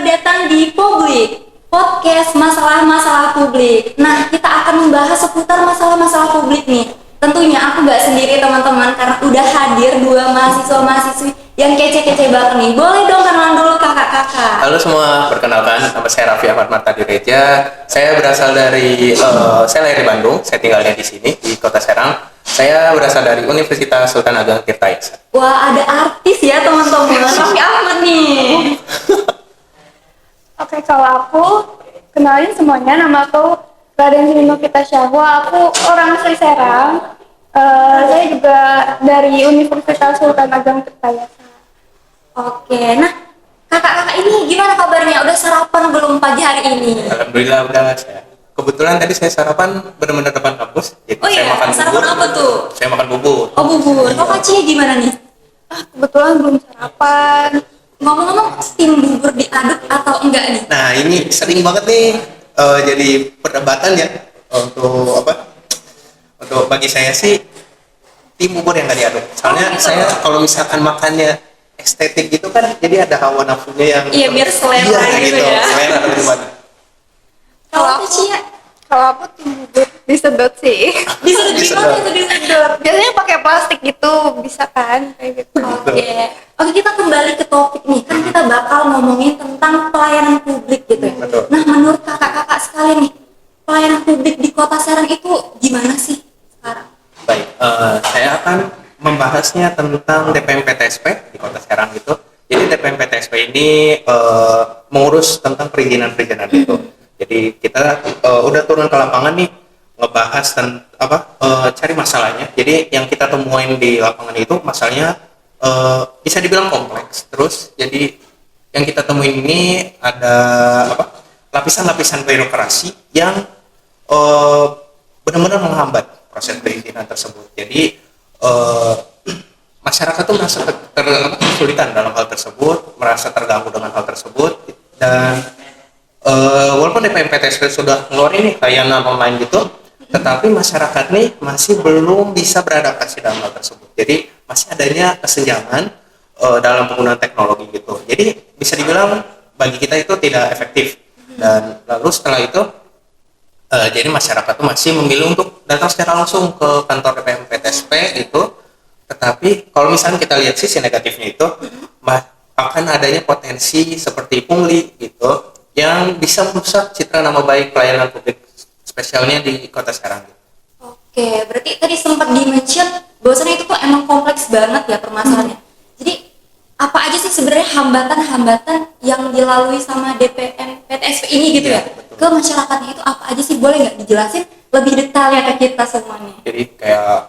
datang di Publik, podcast masalah-masalah publik. Nah, kita akan membahas seputar masalah-masalah publik nih. Tentunya aku nggak sendiri teman-teman, karena udah hadir dua mahasiswa-mahasiswi yang kece-kece banget nih. Boleh dong kenalan dulu kakak-kakak. Halo semua, perkenalkan nama saya Raffi Ahmad Marta Direja. Saya berasal dari, saya lahir di Bandung, saya tinggalnya di sini, di kota Serang. Saya berasal dari Universitas Sultan Ageng Tirtayasa. Wah, ada artis ya teman-teman, Raffi Ahmad nih. Oke, kalau aku kenalin semuanya, nama aku Raden Sinu Kita Syahwa. Aku orang asli Serang. Saya juga dari Universitas Sultan Ageng Tirtayasa. Oke, nah kakak-kakak ini gimana kabarnya? Udah sarapan belum pagi hari ini? Alhamdulillah udah. Kebetulan tadi saya sarapan benar-benar depan kampus. Jadi Oh saya iya, makan sarapan bubur. apa tuh? Saya makan bubur. Oh bubur, kok Cia gimana nih? Kebetulan belum sarapan. Ngomong-ngomong, tim bubur diaduk atau enggak nih? Nah ini sering banget nih jadi perdebatan ya untuk apa? Untuk bagi saya sih tim bubur yang nggak diaduk. Soalnya gitu. saya kalau misalkan makannya estetik gitu kan, jadi ada hawa nafsunya yang Iya, biar selera gitu ya. Selera atau gimana? Kalau aku Cia, Kalau aku tim bubur disedot sih. bisa gimana itu disedot? Biasanya pakai plastik gitu, bisa kan? Kayak gitu. Oke, kita kembali ke topik nih. Kan kita bakal ngomongin tentang pelayanan publik gitu ya. Betul. Nah, menurut kakak-kakak sekalian nih, pelayanan publik di Kota Serang itu gimana sih sekarang? Baik, saya akan membahasnya tentang DPM PTSP di Kota Serang itu. Jadi DPM PTSP ini mengurus tentang perizinan-perizinan itu. Jadi kita udah turun ke lapangan nih, ngebahas cari masalahnya. Jadi yang kita temuin di lapangan itu masalahnya bisa dibilang kompleks. Terus jadi yang kita temuin ini ada lapisan-lapisan birokrasi yang benar-benar menghambat proses perizinan tersebut. Jadi masyarakat tuh merasa kesulitan dalam hal tersebut, merasa terganggu dengan hal tersebut, dan walaupun DPM PTSP sudah ngeluarin nih layanan online gitu, tetapi masyarakat nih masih belum bisa beradaptasi dalam hal tersebut. Jadi masih adanya kesenjangan dalam penggunaan teknologi gitu. Jadi bisa dibilang bagi kita itu tidak efektif. Dan lalu setelah itu jadi masyarakat tuh masih memilih untuk datang secara langsung ke kantor DPM PTSP itu. Tetapi kalau misalnya kita lihat sisi negatifnya itu, akan adanya potensi seperti pungli gitu, yang bisa merusak citra nama baik pelayanan publik, spesialnya di Kota Serang. Oke, berarti tadi sempat di-mention bahwasannya itu tuh emang kompleks banget ya permasalahannya. Jadi apa aja sih sebenarnya hambatan-hambatan yang dilalui sama DPM PTSP ini gitu ya? Betul. Ke masyarakatnya itu apa aja sih? Boleh nggak dijelasin lebih detailnya ke kita semuanya? Jadi kayak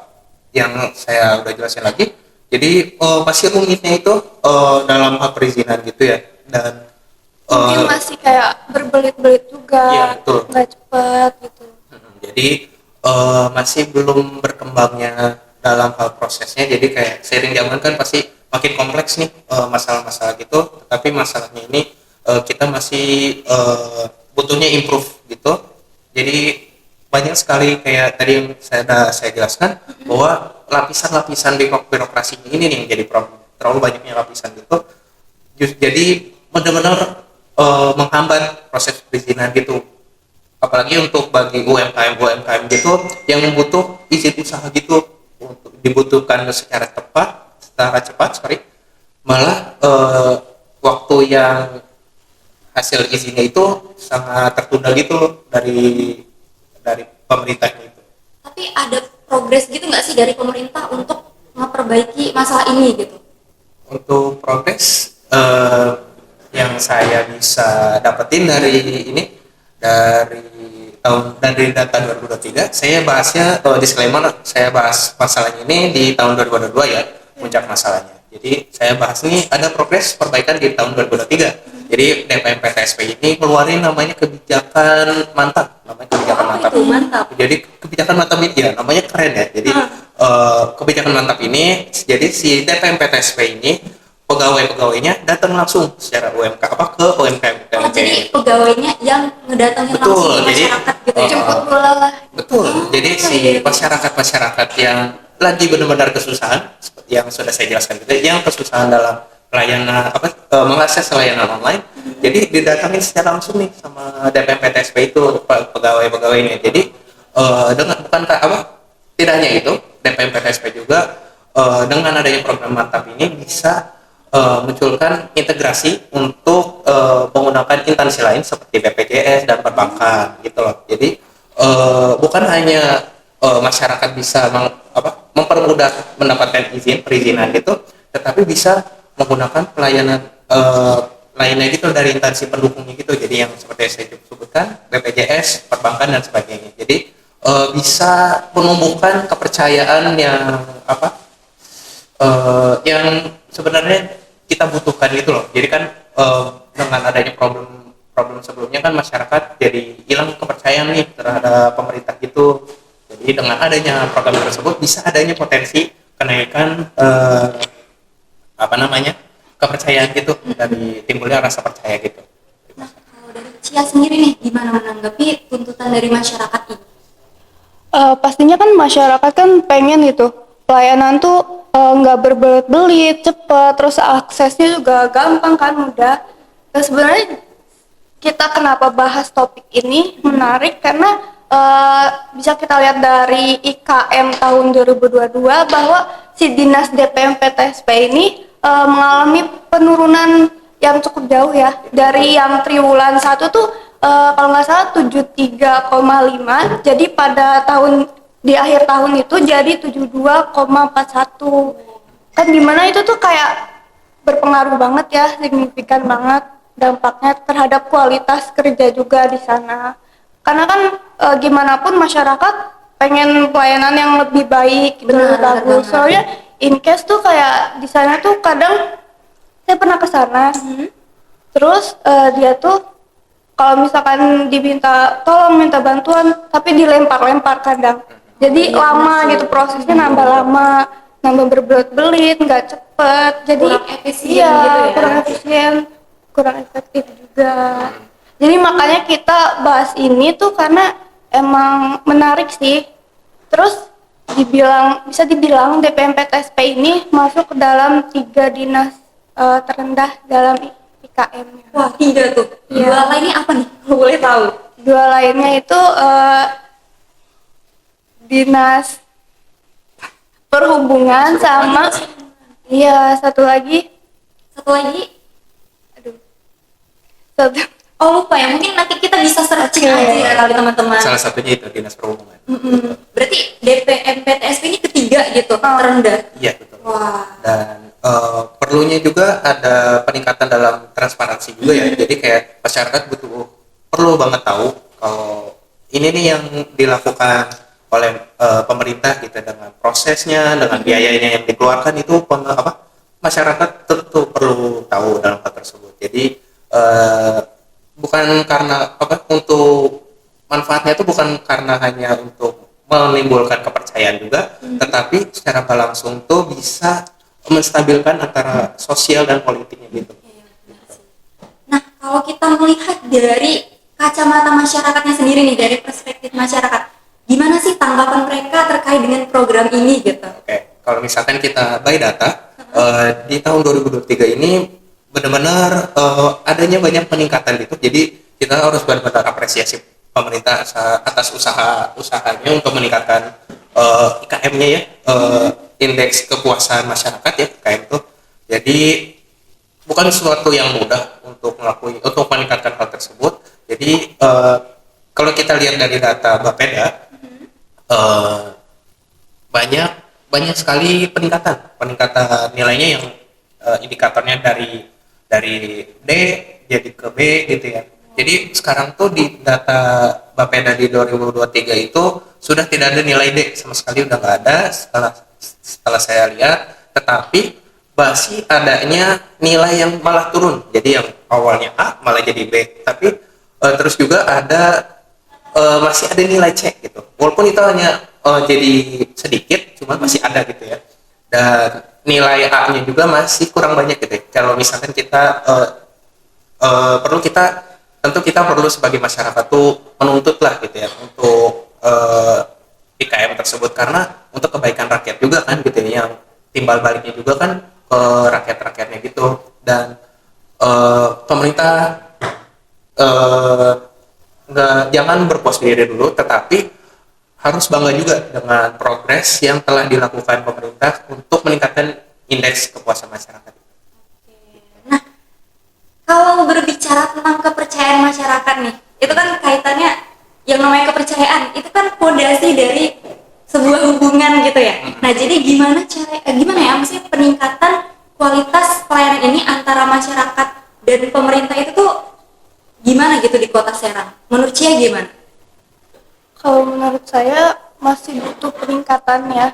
yang saya udah jelasin lagi, jadi pasti rumitnya itu dalam hal perizinan gitu ya, dan Mungkin masih kayak berbelit-belit juga, iya, betul. nggak cepat gitu. Jadi masih belum berkembangnya dalam hal prosesnya. Jadi kayak seiring zaman kan pasti makin kompleks nih masalah-masalah gitu. Tapi masalahnya ini kita masih butuhnya improve gitu. Jadi banyak sekali kayak tadi yang saya jelaskan bahwa lapisan-lapisan birokrasi ini nih yang jadi problem. Terlalu banyaknya lapisan gitu. Jadi benar-benar menghambat proses perizinan gitu, apalagi untuk bagi UMKM gitu yang butuh izin usaha gitu, untuk dibutuhkan secara cepat, malah waktu yang hasil izinnya itu sangat tertunda gitu dari pemerintahnya itu. Tapi ada progres gitu nggak sih dari pemerintah untuk memperbaiki masalah ini gitu? Untuk progres yang saya bisa dapetin dari data 2023, saya bahasnya disclaimer, saya bahas masalahnya ini di tahun 2022 ya, puncak masalahnya. Jadi saya bahas ini ada progres perbaikan di tahun 2023. Jadi DPM PTSP ini keluarin namanya kebijakan mantap, Mantap. Jadi kebijakan mantap ini ya namanya keren ya. Jadi kebijakan mantap ini, jadi si DPM PTSP ini pegawainya datang langsung secara ke UMKM. Jadi pegawainya yang ngedatangin langsung ke masyarakat gitu ya? Jemput bola lah. Betul. Jadi si masyarakat yang lagi benar-benar kesusahan, seperti yang sudah saya jelaskan gitu, yang kesusahan dalam layanan mengakses layanan online. Jadi didatangin secara langsung nih sama DPMPTSP itu pegawai-pegawainya. Jadi dengan bukan tidak hanya itu, DPMPTSP juga dengan adanya program mantap ini bisa munculkan integrasi untuk menggunakan instansi lain seperti BPJS dan perbankan gitu loh. Jadi bukan hanya masyarakat bisa mempermudah mendapatkan perizinan gitu, tetapi bisa menggunakan pelayanan lainnya gitu dari instansi pendukungnya gitu. Jadi yang seperti saya sebutkan BPJS, perbankan dan sebagainya. Jadi bisa menumbuhkan kepercayaan yang sebenarnya kita butuhkan gitu loh. Jadi kan dengan adanya problem sebelumnya kan masyarakat jadi hilang kepercayaan nih terhadap pemerintah gitu. Jadi dengan adanya program tersebut bisa adanya potensi kenaikan kepercayaan gitu, dari timbulnya rasa percaya gitu. Nah, kalau dari Cia sendiri nih, gimana menanggapi tuntutan dari masyarakat ini? Pastinya kan masyarakat kan pengen gitu pelayanan tuh nggak berbelit-belit, cepet, terus aksesnya juga gampang kan, mudah. Dan sebenarnya kita kenapa bahas topik ini menarik karena bisa kita lihat dari IKM tahun 2022 bahwa si Dinas DPM PTSP ini mengalami penurunan yang cukup jauh ya, dari yang triwulan 1 tuh kalau nggak salah 73,5, jadi pada di akhir tahun itu jadi 72,41. Kan dimana itu tuh kayak berpengaruh banget ya, signifikan banget dampaknya terhadap kualitas kerja juga di sana. Karena kan gimana pun masyarakat pengen pelayanan yang lebih baik gitu, lebih bagus. Soalnya in case tuh kayak di sana tuh kadang saya pernah ke sana, terus dia tuh kalau misalkan diminta tolong minta bantuan tapi dilempar-lempar kadang. Jadi lama gitu prosesnya, nambah lama, nambah berbelit-belit, nggak cepet. Jadi kurang efisien gitu ya. Kurang efisien, kurang efektif juga. Jadi makanya kita bahas ini tuh karena emang menarik sih. Terus bisa dibilang DPM PTSP ini masuk ke dalam 3 dinas terendah dalam IKM. Wah, 3 tuh. Iya. 2 lainnya apa nih? Kalau boleh tahu. 2 lainnya itu dinas perhubungan sama satu lagi aduh satu lupa ya, mungkin nanti kita bisa searching aja ya kali teman-teman. Salah satunya itu dinas perhubungan. Berarti DPM PTSP ini ketiga gitu, terendah. Iya betul. Wah. Dan perlunya juga ada peningkatan dalam transparansi juga ya. Jadi kayak masyarakat perlu banget tahu kalau ini nih yang dilakukan oleh pemerintah gitu, dengan prosesnya, dengan biayanya yang dikeluarkan itu masyarakat tentu perlu tahu dalam hal tersebut. Jadi bukan karena untuk manfaatnya itu bukan karena hanya untuk menimbulkan kepercayaan juga, tetapi secara langsung tuh bisa menstabilkan antara sosial dan politiknya gitu. Nah, kalau kita melihat dari kacamata masyarakatnya sendiri nih, dari perspektif masyarakat, gimana sih tanggapan mereka terkait dengan program ini gitu? Oke, kalau misalkan kita by data, di tahun 2023 ini benar-benar adanya banyak peningkatan gitu. Jadi kita harus benar-benar apresiasi pemerintah atas usahanya untuk meningkatkan IKM-nya ya, indeks kepuasan masyarakat ya, IKM itu. Jadi bukan sesuatu yang mudah untuk meningkatkan hal tersebut. Jadi kalau kita lihat dari data Bapeda, banyak sekali peningkatan nilainya yang indikatornya dari D jadi ke B gitu ya. Jadi sekarang tuh di data Bapeda di 2023 itu sudah tidak ada nilai D sama sekali, udah nggak ada setelah saya lihat. Tetapi masih adanya nilai yang malah turun. Jadi yang awalnya A malah jadi B. Tapi terus juga masih ada nilai C gitu. Walaupun itu hanya jadi sedikit, cuma masih ada gitu ya. Dan nilai A-nya juga masih kurang banyak gitu ya. Kalau misalkan kita tentu kita perlu sebagai masyarakat tuh menuntut lah gitu ya untuk IKM tersebut, karena untuk kebaikan rakyat juga kan gitu ya. Yang timbal baliknya juga kan ke rakyat-rakyatnya gitu. Dan pemerintah eh, jangan berpuas diri dulu, tetapi harus bangga juga dengan progres yang telah dilakukan pemerintah untuk meningkatkan indeks kepuasan masyarakat. Nah, kalau berbicara tentang kepercayaan masyarakat nih, itu kan kaitannya yang namanya kepercayaan, itu kan fondasi dari sebuah hubungan gitu ya. Nah, jadi gimana ya maksudnya peningkatan kualitas pelayanan ini antara masyarakat dan pemerintah itu tuh gimana gitu di Kota Serang? Menurut Cia gimana? Kalau menurut saya masih butuh peningkatan ya.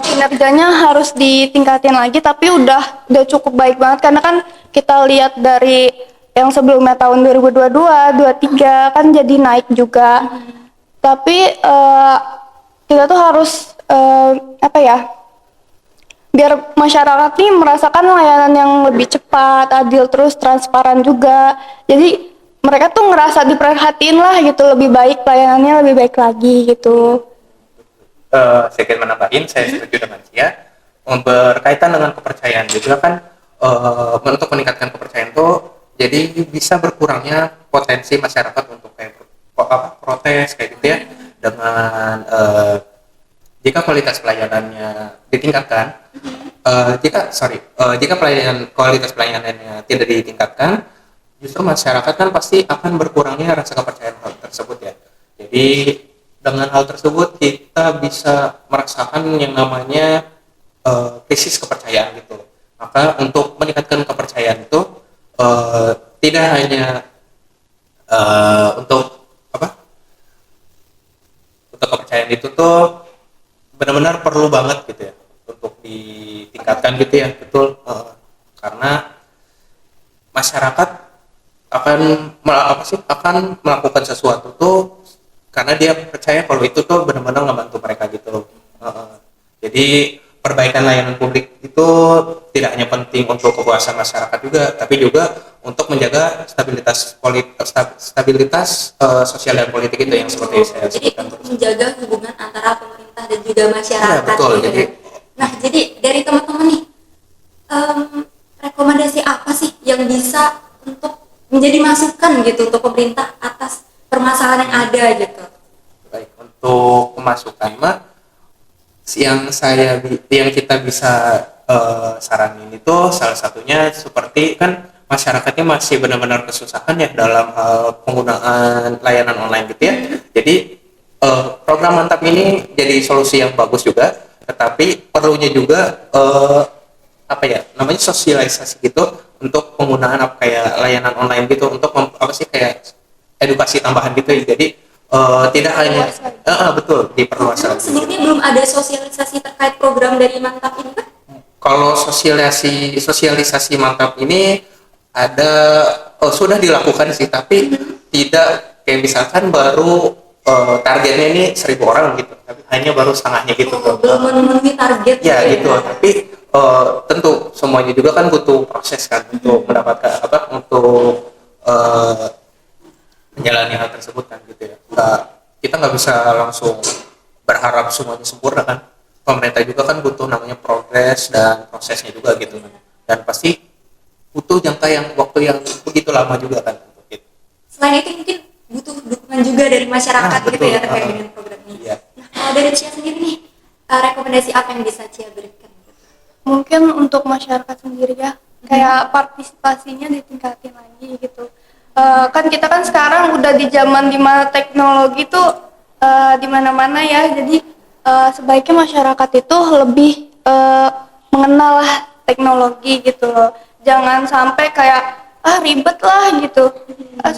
Kinerjanya harus ditingkatin lagi, tapi udah cukup baik banget karena kan kita lihat dari yang sebelumnya tahun 2022, 23 kan jadi naik juga. Tapi kita tuh harus apa ya? Biar masyarakat nih merasakan layanan yang lebih cepat, adil, terus transparan juga. Jadi mereka tuh ngerasa diperhatiin lah gitu, lebih baik pelayanannya lebih baik lagi gitu. Saya ingin menambahin, saya setuju dengan Cia. Berkaitan dengan kepercayaan juga kan, untuk meningkatkan kepercayaan itu jadi bisa berkurangnya potensi masyarakat untuk kayak protes kayak gitu ya, dengan jika kualitas pelayanannya ditingkatkan. Jika kualitas pelayanannya tidak ditingkatkan, justru masyarakat kan pasti akan berkurangnya rasa kepercayaan hal tersebut ya. Jadi dengan hal tersebut kita bisa merasakan yang namanya krisis kepercayaan gitu. Maka untuk meningkatkan kepercayaan itu tidak hanya untuk kepercayaan itu tuh benar-benar perlu banget gitu ya untuk ditingkatkan gitu ya, betul. Karena masyarakat akan melakukan sesuatu tuh karena dia percaya kalau itu tuh benar-benar ngebantu mereka gitu. Jadi perbaikan layanan publik itu tidak hanya penting untuk kepuasan masyarakat juga, tapi juga untuk menjaga stabilitas sosial dan politik itu yang seperti saya Jadi sebutkan. untuk menjaga hubungan antara pemerintah dan juga masyarakat. Ya, betul. Gitu. Nah, jadi dari teman-teman nih, rekomendasi apa sih yang bisa untuk menjadi masukan gitu untuk pemerintah atas permasalahan yang ada gitu? Baik, untuk pemasukan mah yang kita bisa saranin itu salah satunya seperti kan masyarakatnya masih benar-benar kesusahan ya dalam hal penggunaan layanan online gitu ya. Jadi program Mantap ini jadi solusi yang bagus juga, tetapi perlunya juga namanya sosialisasi gitu untuk penggunaan kayak layanan online gitu untuk kayak edukasi tambahan gitu ya. Jadi tidak hanya betul diperluas lagi. Sebelumnya belum ada sosialisasi terkait program dari Mantap ini kan? Kalau sosialisasi Mantap ini ada sudah dilakukan sih, tapi tidak kayak misalkan baru targetnya ini 1.000 orang gitu, tapi hanya baru setengahnya gitu. Belum memenuhi target ya gitu. Tapi tentu semuanya juga kan butuh proses kan untuk mendapatkan untuk menjalani hal tersebut kan gitu ya. Kita nggak bisa langsung berharap semuanya sempurna kan. Pemerintah juga kan butuh namanya progres dan prosesnya juga gitu kan. Dan pasti butuh waktu yang begitu lama juga kan. Selain itu mungkin butuh dukungan juga dari masyarakat gitu ya terkait dengan program ini. Iya. Nah, kalau dari Cia sendiri nih, rekomendasi apa yang bisa Cia berikan? Mungkin untuk masyarakat sendiri ya, kayak partisipasinya ditingkatin lagi gitu. Kan kita kan sekarang udah di zaman dimana teknologi tuh di mana-mana ya, jadi sebaiknya masyarakat itu lebih mengenal lah teknologi gitu loh. Jangan sampai kayak ribet lah gitu,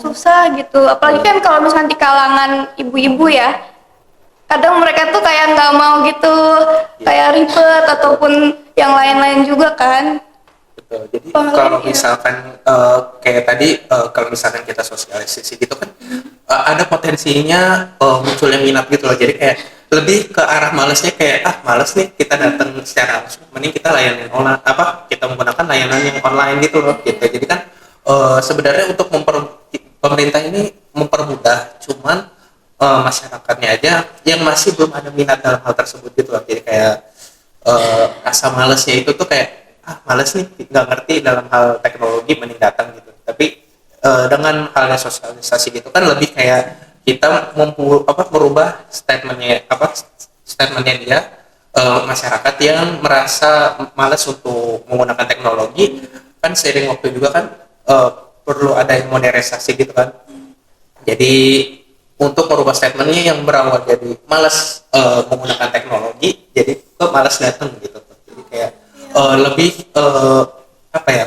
susah gitu. Apalagi kan kalau misalnya di kalangan ibu-ibu ya, kadang mereka tuh kayak nggak mau gitu, kayak ribet ataupun yang lain-lain juga kan. Betul. Jadi kalau misalkan kayak tadi kalau misalkan kita sosialisasi gitu kan ada potensinya munculnya minat gitu loh. Jadi kayak lebih ke arah malesnya kayak males nih kita datang secara langsung, mending kita layanin online kita menggunakan layanan yang online gitu loh gitu. Jadi kan sebenarnya untuk pemerintah ini mempermudah, cuman masyarakatnya aja yang masih belum ada minat dalam hal tersebut gitu loh. Jadi kayak rasa malesnya itu tuh kayak males nih nggak ngerti dalam hal teknologi mending datang gitu. Tapi dengan halnya sosialisasi gitu kan lebih kayak kita merubah statementnya dia, masyarakat yang merasa malas untuk menggunakan teknologi kan seiring waktu juga kan perlu ada yang modernisasi gitu kan. Jadi untuk merubah statementnya yang berawal jadi malas menggunakan teknologi jadi ke malas datang gitu. Jadi kayak lebih apa ya,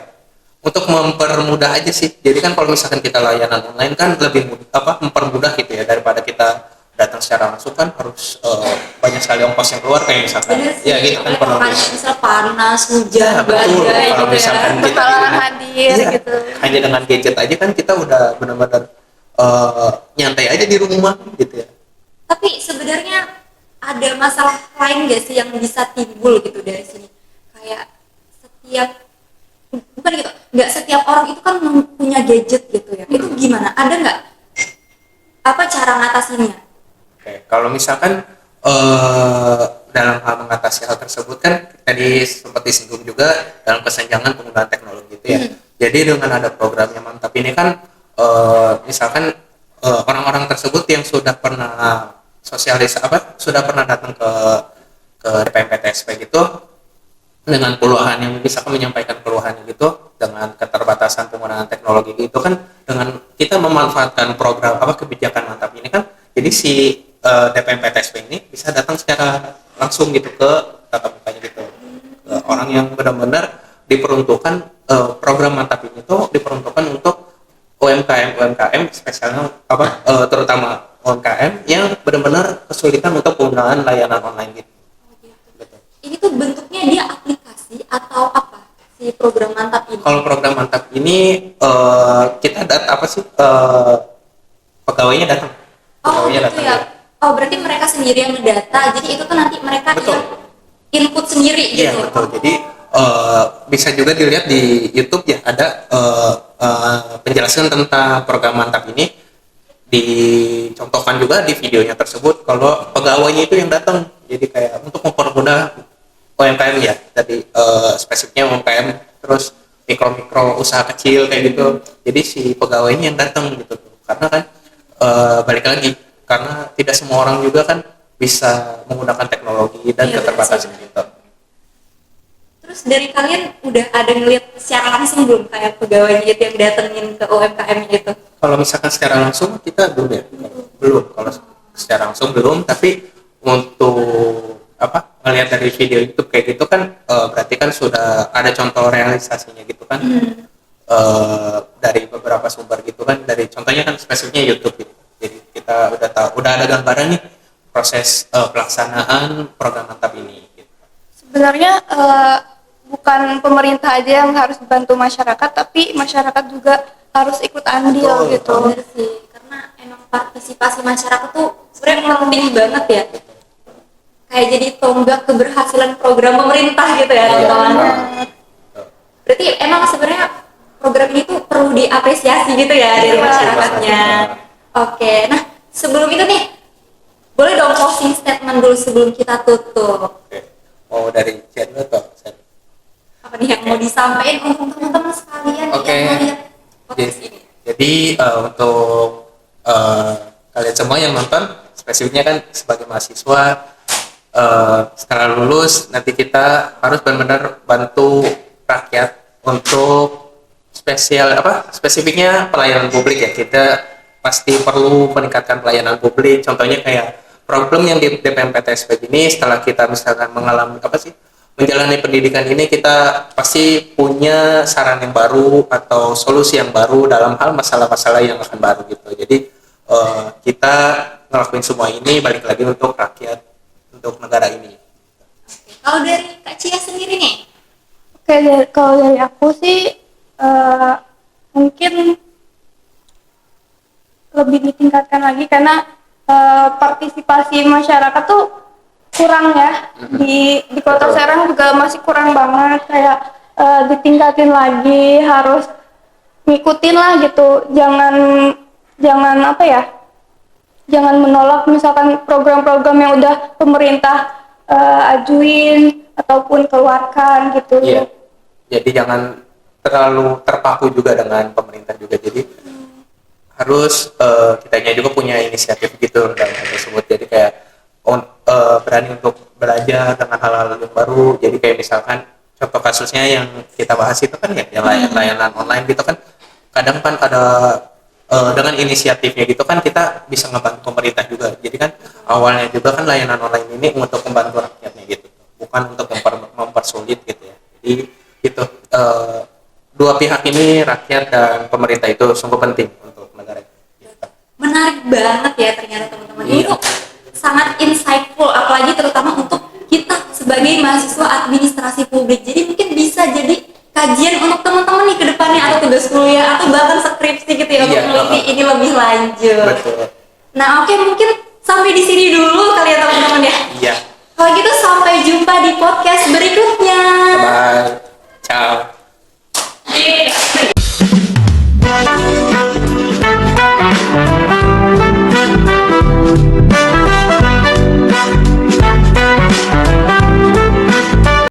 untuk mempermudah aja sih. Jadi kan kalau misalkan kita layanan online kan lebih mempermudah gitu ya, daripada kita datang secara langsung kan harus banyak sekali ongkos yang keluar kayak misalkan Bener sih, ya gitu kan kalau misal panas, hujan, ya, betul. badai Kalau gitu misalkan ya. kita Bakalan hadir iya, gitu. hanya dengan gadget aja kan kita udah benar-benar nyantai aja di rumah gitu ya. Tapi sebenarnya ada masalah lain gak sih yang bisa timbul gitu dari sini? Kayak setiap, bukan gitu, nggak setiap orang itu kan punya gadget gitu ya. Itu gimana? Ada nggak apa cara ngatasinnya? Oke, kalau misalkan dalam hal mengatasi hal tersebut kan tadi sempat disinggung juga dalam kesenjangan penggunaan teknologi itu ya. Jadi dengan ada program yang mantap ini kan misalkan orang-orang tersebut yang sudah pernah sudah pernah datang ke DPMPTSP gitu dengan keluhan yang bisa menyampaikan keluhannya gitu dengan keterbatasan penggunaan teknologi gitu kan, dengan kita memanfaatkan program kebijakan mantap ini kan jadi si DPMPTSP ini bisa datang secara langsung gitu ke tatap mukanya gitu ke orang yang benar-benar diperuntukkan. Program mantap ini tuh diperuntukkan untuk UMKM spesialnya terutama UMKM yang benar-benar kesulitan untuk penggunaan layanan online gitu. Ini tuh bentuknya dia aplikasi atau apa si program mantap ini? Kalau program mantap ini kita pegawainya datang. Oh Pegawainya gitu datang, ya. Oh berarti mereka sendiri yang mendata. Jadi itu tuh nanti mereka Betul. yang input sendiri Iya gitu. betul. Jadi bisa juga dilihat di YouTube ya, ada penjelasan tentang program mantap ini, dicontohkan juga di videonya tersebut kalau pegawainya itu yang datang. Jadi kayak untuk mempermudah UMKM ya, tadi spesifiknya UMKM, terus mikro usaha kecil kayak gitu. Jadi si pegawainya yang datang gitu, karena kan balik lagi karena tidak semua orang juga kan bisa menggunakan teknologi dan Iya, keterbatasan betul. gitu. Terus dari kalian udah ada ngeliat secara langsung belum kayak pegawai gitu yang datengin ke UMKM gitu? Kalau misalkan secara langsung kita belum ya, belum. Kalau secara langsung belum, tapi untuk ngelihat dari video YouTube kayak gitu kan berarti kan sudah ada contoh realisasinya gitu kan. Dari beberapa sumber gitu kan, dari contohnya kan spesifiknya YouTube gitu. Jadi kita udah ada gambaran nih proses pelaksanaan program mantap ini gitu. Sebenarnya bukan pemerintah aja yang harus bantu masyarakat, tapi masyarakat juga harus ikut andil Betul, gitu. Bener sih, karena emang partisipasi masyarakat tuh sebenarnya penting banget ya. Kayak jadi tonggak keberhasilan program pemerintah gitu ya teman-teman. Berarti emang sebenarnya program ini tuh perlu diapresiasi gitu ya dari masyarakatnya. Oke, nah sebelum itu nih, boleh dong closing statement dulu sebelum kita tutup. Oke. Mau dari Jen atau Sen? Apa nih yang mau disampaikan untuk teman-teman sekalian Oke. yang melihat podcast ini? Jadi untuk kalian semua yang nonton, spesifiknya kan sebagai mahasiswa, setelah lulus nanti kita harus benar-benar bantu rakyat untuk spesifiknya pelayanan publik ya. Kita pasti perlu meningkatkan pelayanan publik. Contohnya kayak problem yang di DPMPTSP ini, setelah kita misalkan mengalami menjalani pendidikan ini, kita pasti punya saran yang baru atau solusi yang baru dalam hal masalah-masalah yang akan baru gitu. Jadi kita ngelakuin semua ini balik lagi untuk rakyat, untuk negara ini. Kalau dari Kak Cia sendiri nih, Oke, kalau dari aku sih mungkin lebih ditingkatkan lagi karena partisipasi masyarakat tuh kurang ya, di Kota Serang juga masih kurang banget, kayak ditingkatin lagi, harus ngikutin lah gitu, jangan jangan menolak misalkan program-program yang udah pemerintah ajuin ataupun keluarkan gitu. Iya. Jadi jangan terlalu terpaku juga dengan pemerintah juga. Jadi harus kitanya juga punya inisiatif gitu dalam hal tersebut. Jadi kayak berani untuk belajar dengan hal-hal yang baru. Jadi kayak misalkan contoh kasusnya yang kita bahas itu kan ya, yang layanan online gitu kan, kadang kan ada dengan inisiatifnya gitu kan kita bisa ngebantu pemerintah juga. Jadi kan awalnya juga kan layanan online ini untuk membantu rakyatnya gitu, bukan untuk mempersulit gitu ya. Jadi gitu, dua pihak ini, rakyat dan pemerintah, itu sungguh penting untuk negara gitu. Menarik banget ya ternyata teman-teman. Ini Iya. tuh sangat insightful, apalagi terutama untuk kita sebagai mahasiswa administrasi publik. Jadi mungkin bisa jadi kajian untuk teman-teman nih ke depannya, atau tugas kuliah atau bahkan skripsi gitu ya, untuk Iya, meneliti ini lebih lanjut. Betul. Nah, oke, mungkin sampai di sini dulu kali ya teman-teman ya. Iya. Kalau gitu sampai jumpa di podcast berikutnya.